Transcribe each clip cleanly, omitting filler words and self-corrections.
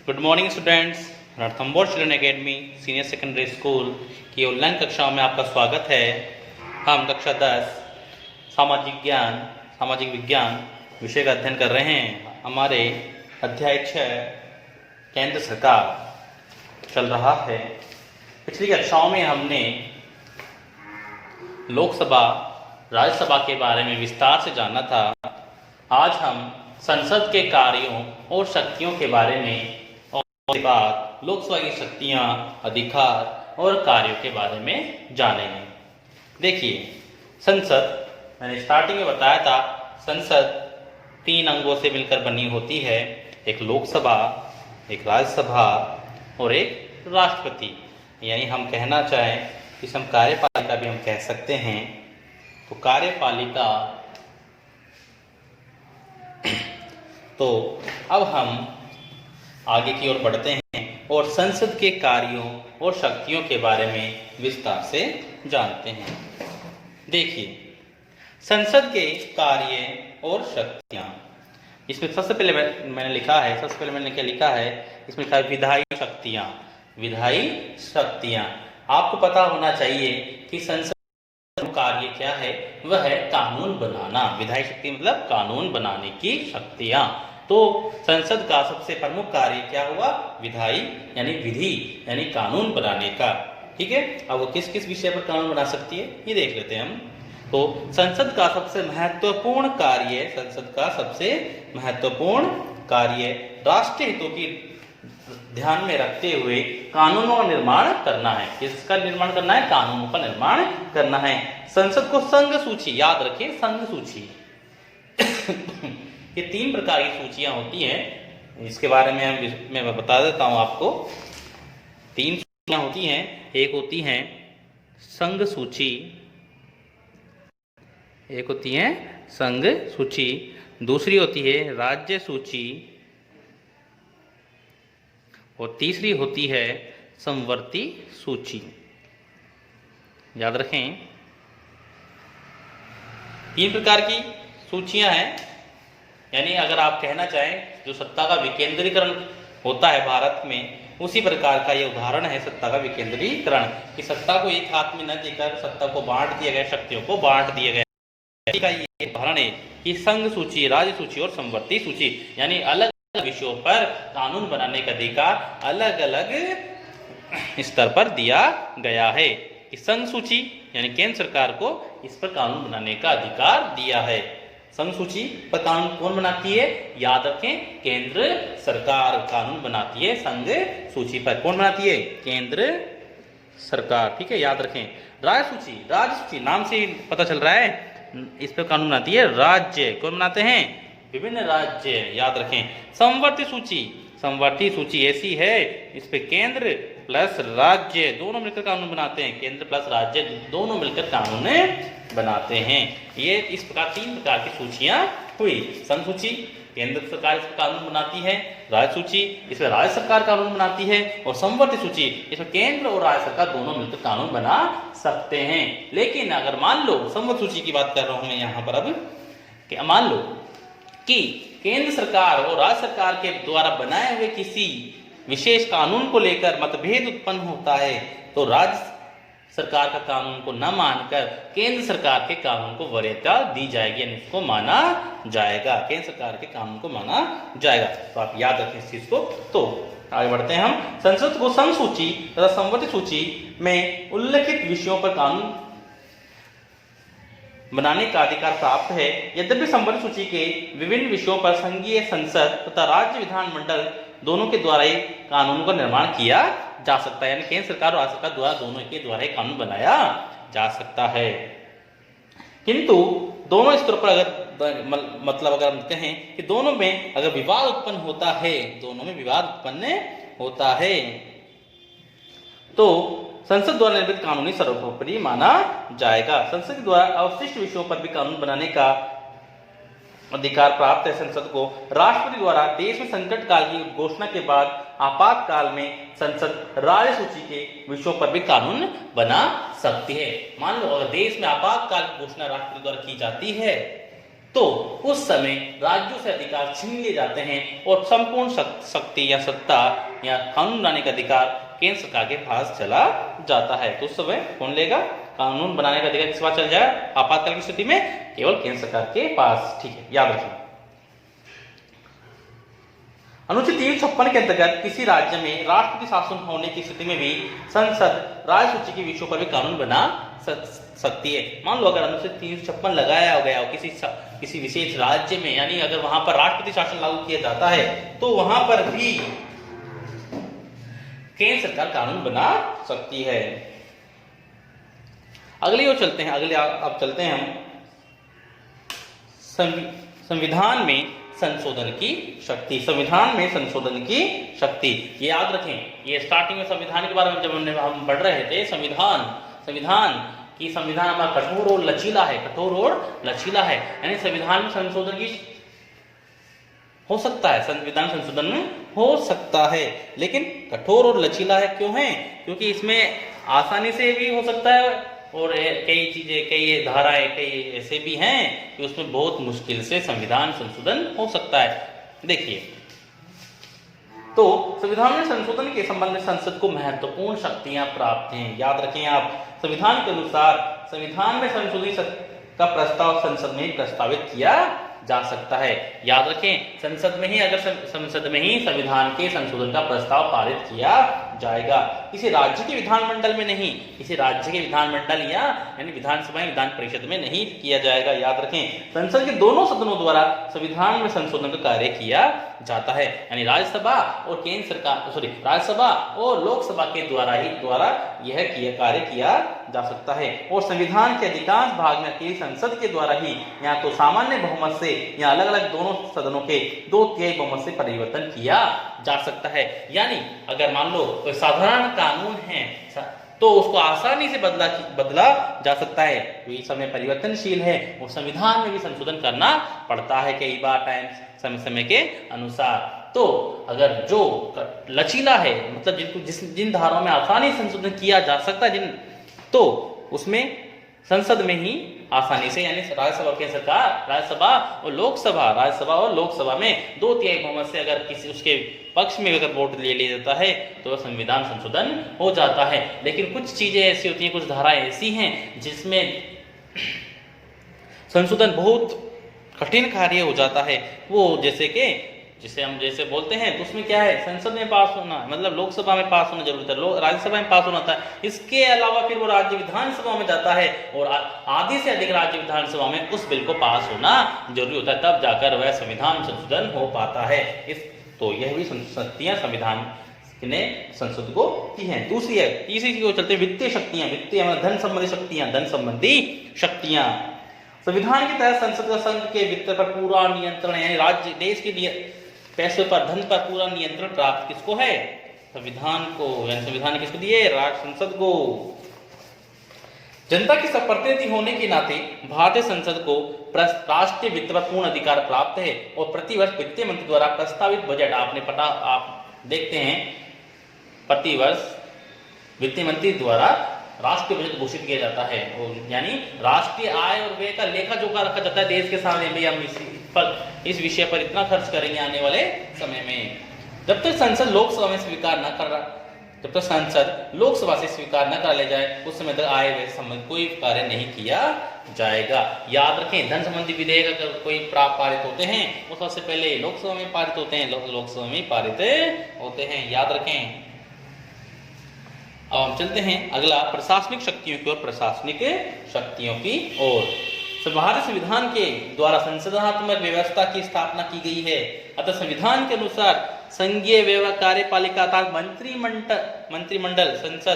Good morning students. Ranthambore children academy senior secondary school की online कक्षाओं में आपका स्वागत है। हम कक्षा 10 सामाजिक विज्ञान विषय का अध्ययन कर रहे हैं। हमारे अध्याय 6 केंद्र सरकार चल रहा है। पिछली कक्षाओं में हमने लोकसभा राज्यसभा के बारे में विस्तार से जाना था। आज हम संसद के कार्यों और शक्तियों के बारे में और बाद लोकसभा की शक्तियां, अधिकार और कार्यों के बारे में जानेंगे। देखिए, संसद मैंने स्टार्टिंग में बताया था, संसद 3 अंगों से मिलकर बनी होती है। एक लोकसभा, एक राज्यसभा और एक राष्ट्रपति। यानी हम कहना चाहें कि हम कार्यपालिका भी हम कह सकते हैं। तो कार्यपालिका तो अब हम आगे की ओर बढ़ते हैं और संसद के कार्यों और शक्तियों के बारे में विस्तार से जानते हैं। देखिए, संसद के कार्य और शक्तियां, इसमें सबसे पहले मैंने लिखा है, क्या लिखा है, इसमें लिखा है विधायी शक्तियां। विधायी शक्तियां, आपको पता होना चाहिए कि संसद कार्य क्या है, वह है कानून बनाना। विधायी शक्ति मतलब कानून बनाने की शक्तियां। तो संसद का सबसे प्रमुख कार्य क्या हुआ? विधायी यानी विधि यानी कानून बनाने का। ठीक है, अब वो किस किस विषय पर कानून बना सकती है ये देख लेते हैं हम। तो संसद का सबसे महत्वपूर्ण कार्य राष्ट्रीय हितों की ध्यान में रखते हुए कानूनों का निर्माण करना है। किसका निर्माण करना है? कानूनों का निर्माण करना है। संसद को संघ सूची, याद रखिए, संघ सूची ये 3 प्रकार की सूचियां होती हैं। इसके बारे में मैं बता देता हूं आपको। 3 सूचियां होती हैं। एक होती है संघ सूची, एक होती है संघ सूची, दूसरी होती है राज्य सूची और तीसरी होती है समवर्ती सूची। याद रखें, 3 प्रकार की सूचियां हैं। यानी अगर आप कहना चाहें, जो सत्ता का विकेंद्रीकरण होता है भारत में, उसी प्रकार का ये उदाहरण है सत्ता का विकेंद्रीकरण, कि सत्ता को एक हाथ में न देकर सत्ता को बांट दिया गया, शक्तियों को बांट दिया गया। का ये उदाहरण है कि संघ सूची, राज्य सूची और समवर्ती सूची, यानी अलग अलग विषयों पर कानून बनाने का अधिकार अलग अलग स्तर पर दिया गया है। कि संघ सूची यानी केंद्र सरकार को इस पर कानून बनाने का अधिकार दिया है। संघ सूची पर कानून कौन बनाती है? याद रखें, केंद्र सरकार कानून बनाती है। संघ सूची पर कौन बनाती है? केंद्र सरकार। ठीक है, याद रखें। राज्य सूची नाम से पता चल रहा है, इस पर कानून बनाती है राज्य। कौन बनाते हैं? विभिन्न राज्य। याद रखें। समवर्ती सूची ऐसी है, इस पे केंद्र प्लस राज्य दोनों मिलकर कानून बनाते हैं। केंद्र प्लस राज्य दोनों मिलकर कानून बनाते हैं। ये इस प्रकार 3 प्रकार की सूचियां हुई। संघ सूची, केंद्र सरकार इस पर कानून बनाती है। राज्य सूची, इसमें राज्य सरकार कानून बनाती है। और समवर्ती सूची, इसमें केंद्र और राज्य सरकार दोनों मिलकर कानून बना सकते हैं। लेकिन अगर मान लो, समवर्ती सूची की बात कर रहा हूं मैं यहाँ पर, अब कि मान लो कि केंद्र सरकार और राज्य सरकार के द्वारा बनाए हुए किसी विशेष कानून को लेकर मतभेद उत्पन्न होता है, तो राज्य सरकार का कानून को न मानकर केंद्र सरकार के कानून को वरीयता दी जाएगी, यानी इसको माना जाएगा। केंद्र सरकार के कानून को माना जाएगा। तो आप याद रखें इस चीज को। तो आगे बढ़ते हैं हम। संसद को संघ सूची तथा समवर्ती सूची में उल्लेखित विषयों पर कानून बनाने का अधिकार प्राप्त है। यद्यपि समवर्ती सूची के विभिन्न विषयों पर संघीय संसद तथा राज्य विधानमंडल दोनों के द्वारा ही कानून का निर्माण किया जा सकता है। यानी केंद्र सरकार और राज्य सरकार द्वारा दोनों के द्वारा ही कानून बनाया जा सकता है। किंतु दोनों स्तरों पर अगर हम कहें कि दोनों में अगर विवाद उत्पन्न होता है, तो संसद द्वारा निर्मित कानूनी सर्वोपरि माना जाएगा। संसद के द्वारा अवशिष्ट विषयों पर भी कानून बनाने का अधिकार प्राप्त है। संसद को राष्ट्रपति द्वारा देश में संकट काल की घोषणा के बाद आपातकाल में संसद राज्य सूची के विषयों पर भी कानून बना सकती है। मान लो अगर देश में आपातकाल की घोषणा राष्ट्रपति द्वारा की जाती है, तो उस समय राज्यों से अधिकार छीन लिए जाते हैं और संपूर्ण शक्ति या सत्ता या कानून बनाने का अधिकार केंद्र सरकार के पास चला जाता है। तो उस समय कौन लेगा? कानून बनाने का अधिकार किस पास चल जाए आपातकाल की स्थिति में? केवल केंद्र सरकार के पास। ठीक है, याद रखिए। अनुच्छेद 356 के अंतर्गत किसी राज्य में राष्ट्रपति शासन होने की स्थिति में भी संसद राज्य सूची के विषयों पर भी कानून बना सकती है। मान लो अगर अनुच्छेद 356 लगाया गया हो किसी विशेष राज्य में, यानी अगर वहां पर राष्ट्रपति शासन लागू किया जाता है तो वहां पर भी केंद्र सरकार कानून बना सकती है। अगली ओर चलते हैं, अब चलते हैं हम संविधान में संशोधन की शक्ति। संविधान में संशोधन की शक्ति, ये याद रखें। ये स्टार्टिंग में संविधान के बारे में जब हम पढ़ रहे थे, संविधान हमारा कठोर और लचीला है, यानी संविधान में संशोधन की हो सकता है, संविधान संशोधन में हो सकता है, लेकिन कठोर और लचीला है। क्यों है? क्योंकि इसमें आसानी से भी हो सकता है और कई चीजें, कई धाराएं, कई ऐसे भी हैं कि उसमें बहुत मुश्किल से संविधान संशोधन हो सकता है। देखिए, तो संविधान में संशोधन के संबंध में संसद को महत्वपूर्ण शक्तियां प्राप्त हैं। याद रखें आप, संविधान के अनुसार संविधान में संशोधित का प्रस्ताव संसद में प्रस्तावित किया जा सकता है। याद रखें, संसद में ही संविधान के संशोधन का प्रस्ताव पारित किया जाएगा, किसी राज्य के विधानमंडल में नहीं, किसी राज्य के विधानमंडल यानी विधानसभा या विधान परिषद में नहीं किया जाएगा। याद रखें, संसद के दोनों सदनों द्वारा संविधान में संशोधन का कार्य किया जाता है, यानी राज्यसभा और लोकसभा के द्वारा यह कार्य किया जा सकता है। और संविधान के अधिकांश भाग में अकेली संसद के द्वारा ही या तो सामान्य बहुमत से या अलग अलग दोनों सदनों के 2/3 बहुमत से परिवर्तन किया जा सकता है। यानी अगर मान लो कोई साधारण कानून है तो उसको आसानी से बदला जा सकता है, तो ये समय परिवर्तनशील है और संविधान में भी संशोधन करना पड़ता है कई बार समय के अनुसार। तो अगर जो लचीला है, मतलब जिन धाराओं में आसानी से संशोधन किया जा सकता है तो उसमें संसद में ही आसानी से, यानी राज्यसभा और लोकसभा में 2/3 बहुमत से अगर किसी उसके पक्ष में अगर वोट ले लिया जाता है तो संविधान संशोधन हो जाता है। लेकिन कुछ चीजें ऐसी होती हैं, कुछ धाराएं ऐसी हैं जिसमें संशोधन बहुत कठिन कार्य हो जाता है। वो जिसे हम बोलते हैं, तो उसमें क्या है, संसद में पास होना, मतलब लोकसभा में पास होना जरूरी है, राज्यसभा में पास होना था। इसके अलावा फिर वो राज्य विधानसभा में जाता है और आधी से अधिक राज्य विधानसभा में उस बिल को पास होना जरूरी होता है, तब जाकर वह संविधान संशोधन हो पाता है। तो यह भी शक्तियां संविधान ने संसद को दी हैं। तीसरी चीज चलते हैं वित्तीय शक्तियां। धन संबंधी शक्तियां। संविधान के तहत संसद का संघ के वित्त पर पूरा नियंत्रण, यानी राज्य देश के लिए पैसे पर, धन पर पूरा नियंत्रण प्राप्त किसको है? संविधान को। यानी संविधान किसको दिए? संसद को। जनता के प्रतिनिधि होने के नाते भारतीय संसद को राष्ट्रीय वित्त पर पूर्ण अधिकार प्राप्त है और प्रतिवर्ष वित्त मंत्री द्वारा प्रस्तावित बजट, आप देखते हैं प्रतिवर्ष वित्त मंत्री द्वारा राष्ट्रीय बजट घोषित किया जाता है, और यानी राष्ट्रीय आय और व्यय का लेखा जोखा रखा जाता है देश के सामने, भी हम इस विषय पर इतना खर्च करेंगे आने वाले समय में। जब तक संसद लोकसभा से स्वीकार न कर ले जाए उस समय तक आय व्यय संबंधी कोई कार्य नहीं किया जाएगा। याद रखें, धन संबंधी विधेयक अगर कोई पारित होते हैं वो सबसे पहले लोकसभा में पारित होते हैं, याद रखें। अब हम चलते हैं अगला प्रशासनिक शक्तियों की ओर। भारतीय संविधान के द्वारा संसदनात्मक व्यवस्था की स्थापना की गई है, अतः संविधान के अनुसार संघीय कार्यपालिका अर्थात मंत्रिमंडल संसद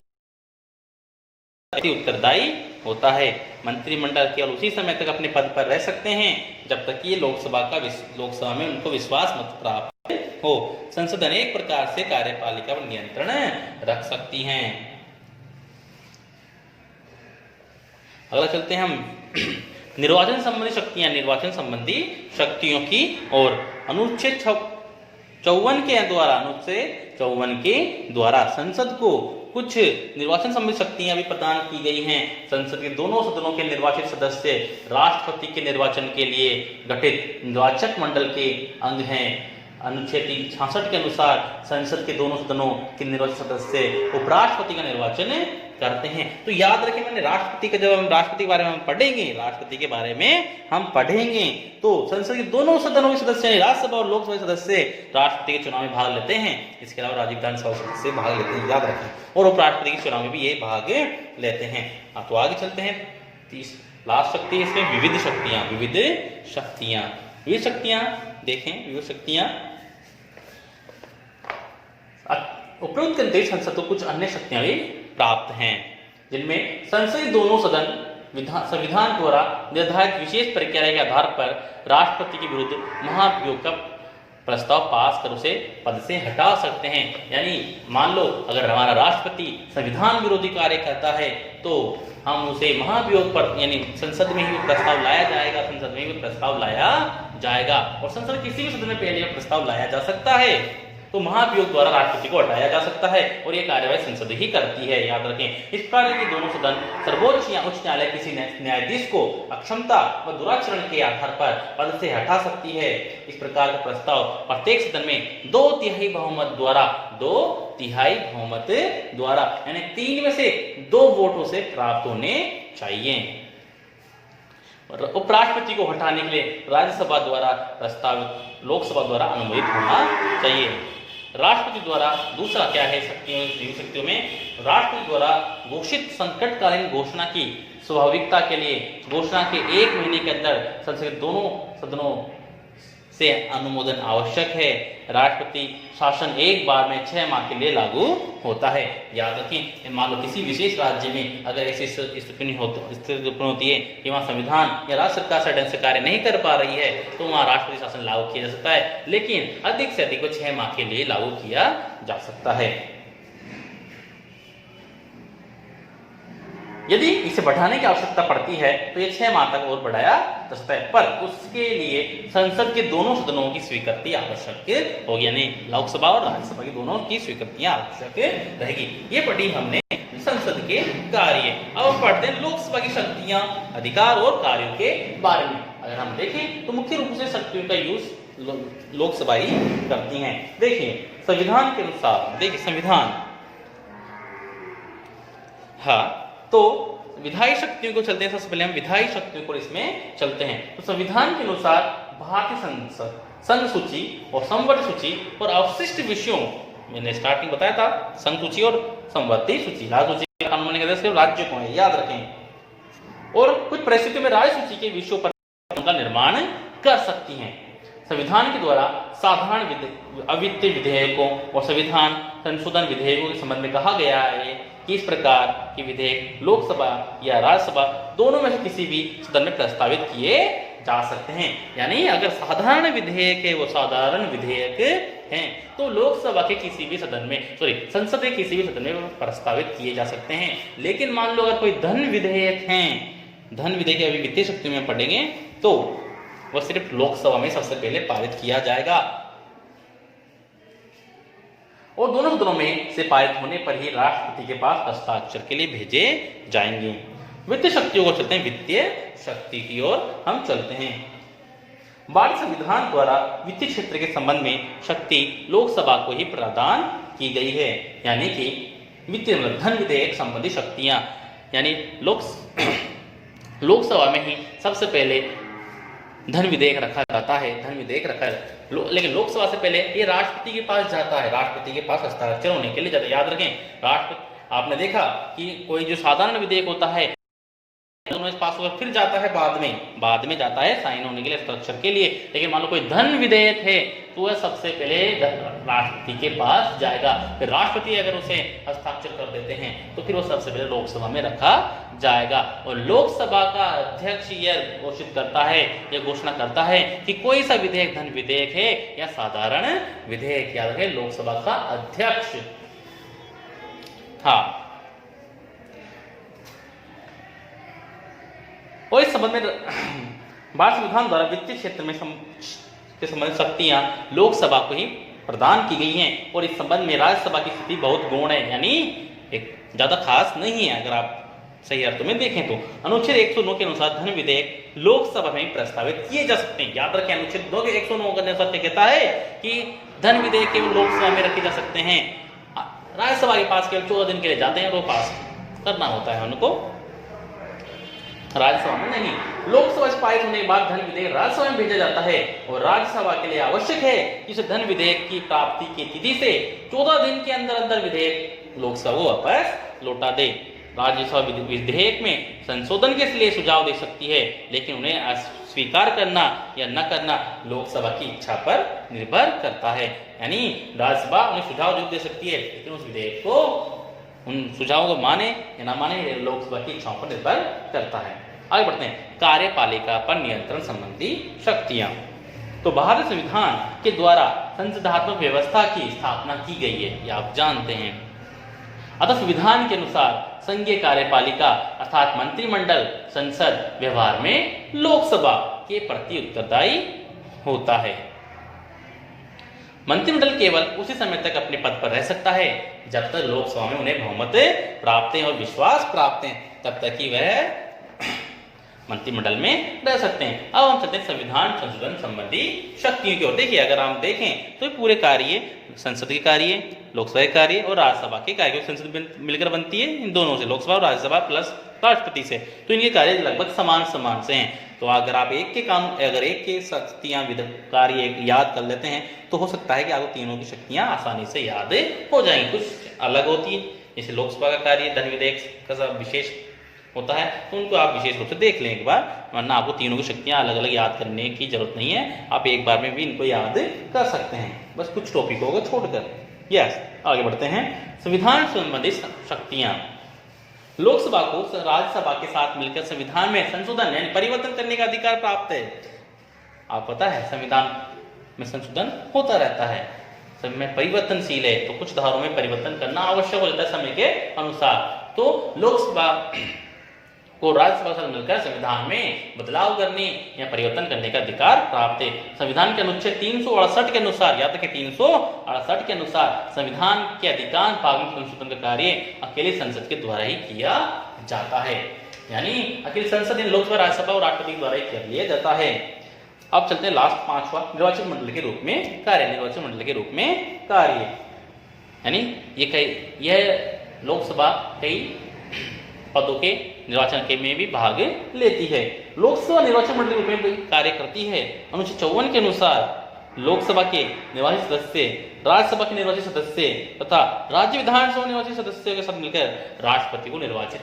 उत्तरदायी होता है। मंत्रिमंडल केवल उसी समय तक अपने पद पर रह सकते हैं जब तक कि लोकसभा में उनको विश्वास मत प्राप्त हो। संसद अनेक प्रकार से कार्यपालिका पर नियंत्रण रख सकती हैं। अगला चलते हैं हम निर्वाचन संबंधी शक्तियों की और। अनुच्छेद 54 के द्वारा संसद को कुछ निर्वाचन संबंधी शक्तियां भी प्रदान की गई हैं। संसद के दोनों सदनों के निर्वाचित सदस्य राष्ट्रपति के निर्वाचन के लिए गठित निर्वाचक मंडल के अंग हैं। अनुच्छेद 66 के अनुसार संसद के दोनों सदनों के निर्वाचित सदस्य उपराष्ट्रपति का निर्वाचन करते हैं। तो याद रखें, मैंने राष्ट्रपति का, जब हम राष्ट्रपति के बारे में हम पढ़ेंगे, राष्ट्रपति के बारे में हम पढ़ेंगे तो संसद के दोनों सदनों के सदस्य, राज्यसभा और लोकसभा सदस्य राष्ट्रपति के चुनाव में भाग लेते हैं। इसके अलावा राज्य विधानसभा सदस्य भाग लेते हैं, याद रखें, और उपराष्ट्रपति के चुनाव में भी ये भाग लेते हैं। तो आगे चलते हैं। लास्ट शक्ति है इसमें विविध शक्तियां। विविध शक्तियां देखें, विविध शक्तियां उपयुक्त देश संसद को कुछ अन्य शक्तियां भी प्राप्त हैं, जिनमें संसद के दोनों सदन संविधान द्वारा निर्धारित विशेष प्रक्रिया के आधार पर राष्ट्रपति के विरुद्ध महाभियोग का प्रस्ताव पास कर उसे पद से हटा सकते हैं। यानी मान लो अगर हमारा राष्ट्रपति संविधान विरोधी कार्य करता है तो हम उसे महाभियोग पर, यानी संसद में ही प्रस्ताव लाया जाएगा, और संसद किसी भी सदन में पहले प्रस्ताव लाया जा सकता है तो महाभियोग द्वारा राष्ट्रपति को हटाया जा सकता है, और यह कार्यवाही संसद ही करती है, याद रखें। इस प्रकार के दोनों सदन सर्वोच्च या उच्च न्यायालय किसी न्यायाधीश को अक्षमता व दुराचरण के आधार पर पद से हटा सकती है। इस प्रकार का प्रस्ताव प्रत्येक सदन में 2/3 बहुमत द्वारा यानी 3 में से 2 वोटों से प्राप्त होने चाहिए। उपराष्ट्रपति को हटाने के लिए राज्यसभा द्वारा प्रस्तावित लोकसभा द्वारा अनुमोदित होना चाहिए। राष्ट्रपति द्वारा दूसरा क्या है शक्तियों में, राष्ट्रपति द्वारा घोषित संकटकालीन घोषणा की स्वाभाविकता के लिए घोषणा के 1 महीने के अंदर संसद के दोनों सदनों से अनुमोदन आवश्यक है। राष्ट्रपति शासन एक बार में 6 माह के लिए लागू होता है। याद रखें, मान लो किसी विशेष राज्य में अगर ऐसी स्थिति होती है कि वहाँ संविधान या राज्य सरकार सही ढंग से कार्य नहीं कर पा रही है तो वहाँ राष्ट्रपति शासन लागू किया जा सकता है, लेकिन अधिक से अधिक 6 माह के लिए लागू किया जा सकता है। यदि इसे बढ़ाने की आवश्यकता पड़ती है तो ये 6 माह तक और बढ़ाया जा सकता है, पर उसके लिए संसद के दोनों सदनों की स्वीकृति आवश्यक होगी, यानी लोकसभा और राज्यसभा की दोनों की स्वीकृतियां आवश्यक रहेगी। ये पढ़ी हमने संसद के कार्य। अब पढ़ते हैं लोकसभा की शक्तियां, अधिकार और कार्यों के बारे में। अगर हम देखें तो मुख्य रूप से शक्तियों का यूज लोकसभा ही करती है। देखिए संविधान के अनुसार, देखिए संविधान, हाँ, तो विधायी शक्तियों को चलते हैं। सबसे पहले हम विधायी शक्तियों को इसमें चलते हैं। तो संविधान के अनुसार भारतीय संसद संघ सूची और संवर्ग सूची और अवशिष्ट विषयों, मैंने स्टार्टिंग बताया था, संघ सूची और संवर्ती सूची, राज्य सूची कानून ने कहते हैं राज्य को है, याद रखें, और कुछ परिस्थितियों में राज्य सूची के विषयों पर का निर्माण कर सकती हैं। संविधान के द्वारा साधारण अवित्तीय विधेयकों और संविधान संशोधन विधेयकों के संबंध में कहा गया है कि इस प्रकार के विधेयक लोकसभा या राज्यसभा दोनों में से किसी भी सदन में प्रस्तावित किए जा सकते हैं। यानी अगर साधारण विधेयक है, वो साधारण विधेयक हैं, तो लोकसभा के किसी भी सदन में, संसद के किसी भी सदन में प्रस्तावित किए जा सकते हैं। लेकिन मान लो अगर कोई धन विधेयक है, धन विधेयक अभी वित्तीय शक्ति में पढ़ेंगे, तो वह सिर्फ लोकसभा में सबसे पहले पारित किया जाएगा और दोनों सदनों में से पारित होने पर ही राष्ट्रपति के पास हस्ताक्षर के लिए भेजे जाएंगे। वित्तीय शक्तियों को चलते हैं, वित्तीय शक्ति की ओर हम चलते हैं। भारतीय संविधान द्वारा वित्तीय क्षेत्र के संबंध में शक्ति लोकसभा को ही प्रदान की गई है। यानी कि वित्तीय धन विधेयक संबंधी शक्तियां, यानी लोकसभा में ही सबसे पहले धन विधेयक रखा जाता है, लेकिन लोकसभा से पहले ये राष्ट्रपति के पास जाता है, राष्ट्रपति के पास हस्ताक्षर होने के लिए जाता है। याद रखें, राष्ट्रपति, आपने देखा कि कोई जो साधारण विधेयक होता है पास होकर फिर जाता है बाद में जाता है साइन होने के लिए, हस्ताक्षर के लिए। लेकिन मान लो कोई धन विधेयक है तो वह सबसे पहले राष्ट्रपति के पास जाएगा, फिर राष्ट्रपति अगर उसे हस्ताक्षर कर देते हैं तो फिर वो सबसे पहले लोकसभा में रखा जाएगा। और लोकसभा का अध्यक्ष यह घोषित करता है, यह घोषणा करता है कि कोई सा विधेयक धन विधेयक है या साधारण विधेयक। याद रखें, लोकसभा का अध्यक्ष। हाँ, और इस संबंध में भारतीय संविधान द्वारा वित्तीय क्षेत्र में के संबंधित शक्तियां लोकसभा को ही प्रदान की गई हैं। और इस संबंध में राज्यसभा की स्थिति बहुत गौण है, यानी एक ज़्यादा खास नहीं है अगर आप सही अर्थों में देखें तो। अनुच्छेद 109 के अनुसार धन विधेयक लोकसभा में प्रस्तावित किए जा सकते हैं। याद रखें अनुच्छेद 2 के 109 के अनुसार क्या कहता है कि धन विधेयक केवल लोकसभा में रखे जा सकते हैं, राज्यसभा के पास केवल 14 दिन के लिए जाते हैं तो पास करना होता है उनको, राज्यसभा में नहीं। लोकसभा से पारित होने के बाद धन विधेयक राज्यसभा में भेजा जाता है और राज्यसभा के लिए आवश्यक है कि इस धन विधेयक की प्राप्ति की तिथि से 14 दिन के अंदर अंदर विधेयक लोकसभा को वापस लौटा दे। राज्यसभा विधेयक में संशोधन के लिए सुझाव दे सकती है, लेकिन उन्हें अस्वीकार करना या न करना लोकसभा की इच्छा पर निर्भर करता है। यानी राज्यसभा उन्हें सुझाव दे सकती है, लेकिन उस विधेयक को उन सुझावों को माने या ना माने लोकसभा की इच्छाओं पर निर्भर करता है। आगे बढ़ते हैं, कार्यपालिका पर नियंत्रण संबंधी शक्तियां। तो भारत संविधान के द्वारा संसदीय व्यवस्था की स्थापना की गई है, ये आप जानते हैं। अतः संविधान के अनुसार संघीय कार्यपालिका अर्थात मंत्रिमंडल संसद व्यवहार में लोकसभा के प्रति उत्तरदायी होता है। मंत्रिमंडल केवल उसी समय तक अपने पद पर रह सकता है जब तक लोकसभा में उन्हें बहुमत प्राप्त है और विश्वास प्राप्त है, तब तक ही वह मंत्रिमंडल में रह सकते हैं। अब हम चलते हैं संविधान संशोधन संबंधी शक्तियों की ओर। देखिए अगर हम देखें तो पूरे कार्य संसद के कार्य, लोकसभा के कार्य और राज्यसभा के कार्य, संसद मिलकर बनती है इन दोनों से, लोकसभा और राज्यसभा प्लस राष्ट्रपति से, तो इनके कार्य लगभग समान समान से हैं। तो अगर आप एक के शक्तियां कार्य याद कर लेते हैं तो हो सकता है कि आपको तीनों की शक्तियां आसानी से याद हो जाएंगी। कुछ अलग होती है, जैसे लोकसभा का कार्य धन विधेयक का सब विशेष होता है, तो उनको आप विशेष रूप से देख लें एक बार, वरना आपको तीनों की शक्तियां अलग अलग याद करने की जरूरत नहीं है, आप एक बार में भी इनको याद कर सकते हैं, बस कुछ टॉपिकों को छोड़कर। यस, आगे बढ़ते हैं। संविधान संबंधी शक्तियां। लोकसभा को राज्यसभा के साथ मिलकर संविधान में संशोधन यानी परिवर्तन करने का अधिकार प्राप्त है। आप पता है संविधान में संशोधन होता रहता है, समय परिवर्तनशील है, तो कुछ धाराओं में परिवर्तन करना आवश्यक हो जाता है समय के अनुसार। तो लोकसभा को राज्यसभा से मिलकर संविधान में बदलाव करने या परिवर्तन करने का अधिकार प्राप्त है। संविधान के अनुच्छेद 368 के अनुसार, याद रखें 368 के अनुसार संविधान के अधिकांश भाग में संशोधन का कार्य अकेले संसद के द्वारा ही किया जाता है, यानी अकेले संसद लोकसभा राज्यसभा और राष्ट्रपति के द्वारा ही कर लिया जाता है। अब चलते हैं लास्ट पांचवा, निर्वाचन मंडल के रूप में कार्य। निर्वाचन मंडल के रूप में कार्य यानी यह लोकसभा कई पदों के निर्वाचन के में भी भाग लेती है। लोकसभा निर्वाचन मंडल के रूप में कार्य करती है। अनुच्छेद 54 के अनुसार लोकसभा के निर्वाचित सदस्य, राज्यसभा के निर्वाचित सदस्य तथा राज्य विधानसभा निर्वाचित सदस्यों के साथ मिलकर राष्ट्रपति को निर्वाचित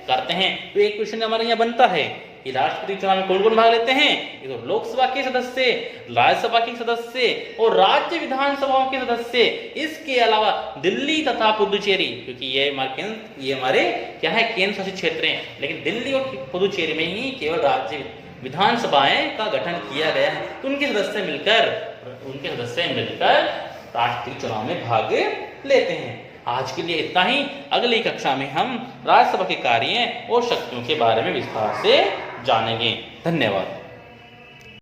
करते हैं। तो एक क्वेश्चन हमारे यहाँ बनता है कि राष्ट्रपति चुनाव में कौन कौन भाग लेते हैं? ये तो लोकसभा के सदस्य, राज्यसभा के सदस्य और राज्य विधानसभाओं के सदस्य। इसके अलावा दिल्ली तथा पुदुचेरी, क्योंकि ये हमारे क्या है केंद्र शासित क्षेत्र हैं, लेकिन दिल्ली और पुदुचेरी में ही केवल राज्य विधानसभाएं का गठन किया गया है, तो उनके सदस्य मिलकर राष्ट्रपति चुनाव में भाग लेते हैं। आज के लिए इतना ही। अगली कक्षा में हम राज्यसभा के कार्य और शक्तियों के बारे में विस्तार से जानेंगे। धन्यवाद।